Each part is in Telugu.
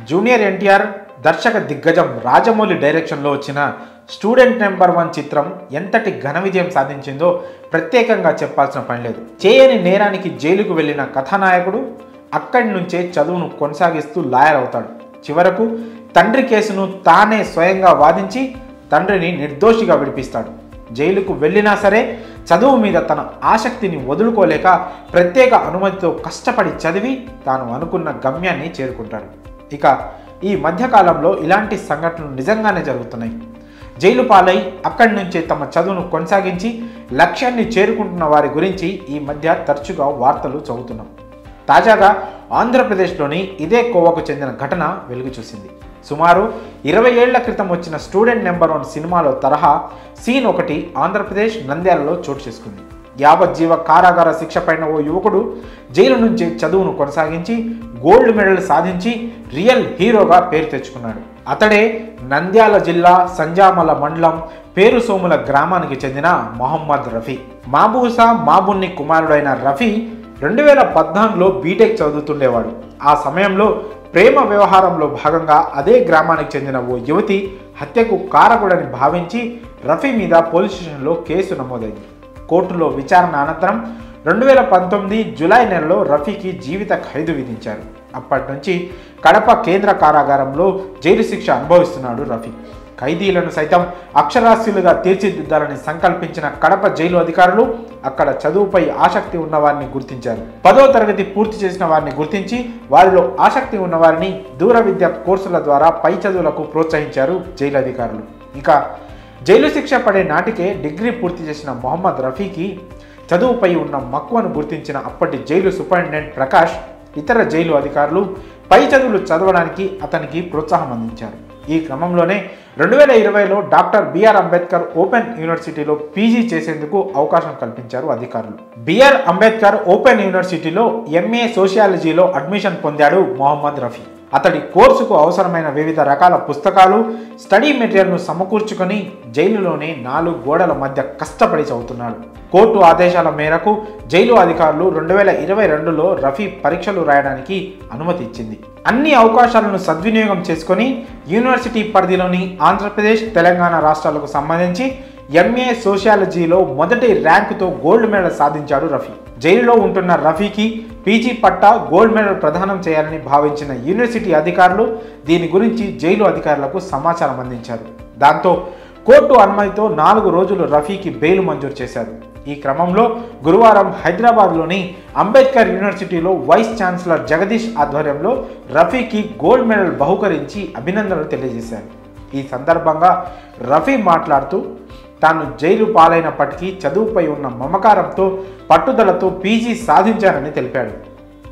జూనియర్ ఎన్టీఆర్ దర్శక దిగ్గజం రాజమౌళి డైరెక్షన్లో వచ్చిన స్టూడెంట్ నెంబర్ 1 చిత్రం ఎంతటి ఘన విజయం సాధించిందో ప్రత్యేకంగా చెప్పాల్సిన పని లేదు. చేయని నేరానికి జైలుకు వెళ్ళిన కథానాయకుడు అక్కడి నుంచే చదువును కొనసాగిస్తూ లాయర్ అవుతాడు. చివరకు తండ్రి కేసును తానే స్వయంగా వాదించి తండ్రిని నిర్దోషిగా విడిపిస్తాడు. జైలుకు వెళ్ళినా సరే చదువు మీద తన ఆసక్తిని వదులుకోలేక ప్రత్యేక అనుమతితో కష్టపడి చదివి తాను అనుకున్న గమ్యాన్ని చేరుకుంటాడు. ఇక ఈ మధ్యకాలంలో ఇలాంటి సంఘటనలు నిజంగానే జరుగుతున్నాయి. జైలు పాలై అక్కడి నుంచే తమ చదువును కొనసాగించి లక్ష్యాన్ని చేరుకుంటున్న వారి గురించి ఈ మధ్య తరచుగా వార్తలు చదువుతున్నాం. తాజాగా ఆంధ్రప్రదేశ్లోని ఇదే కోవకు చెందిన ఘటన వెలుగు చూసింది. సుమారు 20 ఏళ్ల క్రితం వచ్చిన స్టూడెంట్ నెంబర్ 1 సినిమాలో తరహా సీన్ ఒకటి ఆంధ్రప్రదేశ్ నంద్యాలలో చోటు చేసుకుంది. యావజ్జీవ కారాగార శిక్ష పైన ఓ యువకుడు జైలు నుంచి చదువును కొనసాగించి గోల్డ్ మెడల్ సాధించి రియల్ హీరోగా పేరు తెచ్చుకున్నాడు. అతడే నంద్యాల జిల్లా సంజామల మండలం పేరుసోముల గ్రామానికి చెందిన మొహమ్మద్ రఫీ. మాబూసా మాబున్ని కుమారుడైన రఫీ 2014లో బీటెక్ చదువుతుండేవాడు. ఆ సమయంలో ప్రేమ వ్యవహారంలో భాగంగా అదే గ్రామానికి చెందిన ఓ యువతి హత్యకు కారకుడని భావించి రఫీ మీద పోలీస్ స్టేషన్లో కేసు నమోదైంది. కోర్టులో విచారణ అనంతరం 2019 జూలై నెలలో రఫీకి జీవిత ఖైదు విధించారు. అప్పటి నుంచి కడప కేంద్ర కారాగారంలో జైలు శిక్ష అనుభవిస్తున్నాడు రఫీ. ఖైదీలను సైతం అక్షరాస్యులుగా తీర్చిదిద్దాలని సంకల్పించిన కడప జైలు అధికారులు అక్కడ చదువుపై ఆసక్తి ఉన్నవారిని గుర్తించారు. 10వ తరగతి పూర్తి చేసిన వారిని గుర్తించి వారిలో ఆసక్తి ఉన్నవారిని దూర విద్య కోర్సుల ద్వారా పై చదువులకు ప్రోత్సహించారు జైలు అధికారులు. ఇక జైలు శిక్ష పడే నాటికే డిగ్రీ పూర్తి చేసిన మొహమ్మద్ రఫీకి చదువుపై ఉన్న మక్కువను గుర్తించిన అప్పటి జైలు సూపరింటెండెంట్ ప్రకాష్ ఇతర జైలు అధికారులు పై చదువులు చదవడానికి అతనికి ప్రోత్సాహం అందించారు. ఈ క్రమంలోనే 2020లో డాక్టర్ బిఆర్ అంబేద్కర్ ఓపెన్ యూనివర్సిటీలో పీజీ చేసేందుకు అవకాశం కల్పించారు అధికారులు. బిఆర్ అంబేద్కర్ ఓపెన్ యూనివర్సిటీలో ఎంఏ సోషియాలజీలో అడ్మిషన్ పొందాడు మొహమ్మద్ రఫీ. అతడి కోర్సుకు అవసరమైన వివిధ రకాల పుస్తకాలు, స్టడీ మెటీరియల్ను సమకూర్చుకొని జైలులోనే 4 గోడల మధ్య కష్టపడి చదువుతున్నాడు. కోర్టు ఆదేశాల మేరకు జైలు అధికారులు 2022లో రఫీ పరీక్షలు రాయడానికి అనుమతి ఇచ్చింది. అన్ని అవకాశాలను సద్వినియోగం చేసుకొని యూనివర్సిటీ పరిధిలోని ఆంధ్రప్రదేశ్, తెలంగాణ రాష్ట్రాలకు సంబంధించి ఎంఏ సోషియాలజీలో మొదటి ర్యాంకుతో గోల్డ్ మెడల్ సాధించాడు రఫీ. జైలులో ఉంటున్న రఫీకి పీజీ పట్టా, గోల్డ్ మెడల్ ప్రదానం చేయాలని భావించిన యూనివర్సిటీ అధికారులు దీని గురించి జైలు అధికారులకు సమాచారం అందించారు. దాంతో కోర్టు అనుమతితో 4 రోజులు రఫీకి బెయిల్ మంజూరు చేశారు. ఈ క్రమంలో గురువారం హైదరాబాద్లోని అంబేద్కర్ యూనివర్సిటీలో వైస్ ఛాన్సలర్ జగదీష్ ఆధ్వర్యంలో రఫీకి గోల్డ్ మెడల్ బహుకరించి అభినందనలు తెలియజేశారు. ఈ సందర్భంగా రఫీ మాట్లాడుతూ తాను జైలు పాలైనప్పటికీ చదువుపై ఉన్న మమకారంతో, పట్టుదలతో పీజీ సాధించానని తెలిపాడు.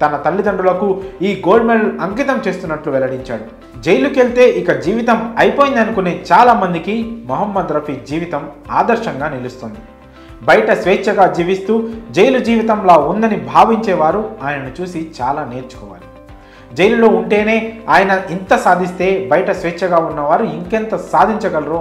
తన తల్లిదండ్రులకు ఈ గోల్డ్ మెడల్ అంకితం చేస్తున్నట్లు వెల్లడించాడు. జైలుకెళ్తే ఇక జీవితం అయిపోయిందనుకునే చాలా మందికి మొహమ్మద్ రఫీ జీవితం ఆదర్శంగా నిలుస్తుంది. బయట స్వేచ్ఛగా జీవిస్తూ జైలు జీవితంలా ఉందని భావించేవారు ఆయనను చూసి చాలా నేర్చుకోవాలి. జైలులో ఉంటేనే ఆయన ఇంత సాధిస్తే బయట స్వేచ్ఛగా ఉన్నవారు ఇంకెంత సాధించగలరో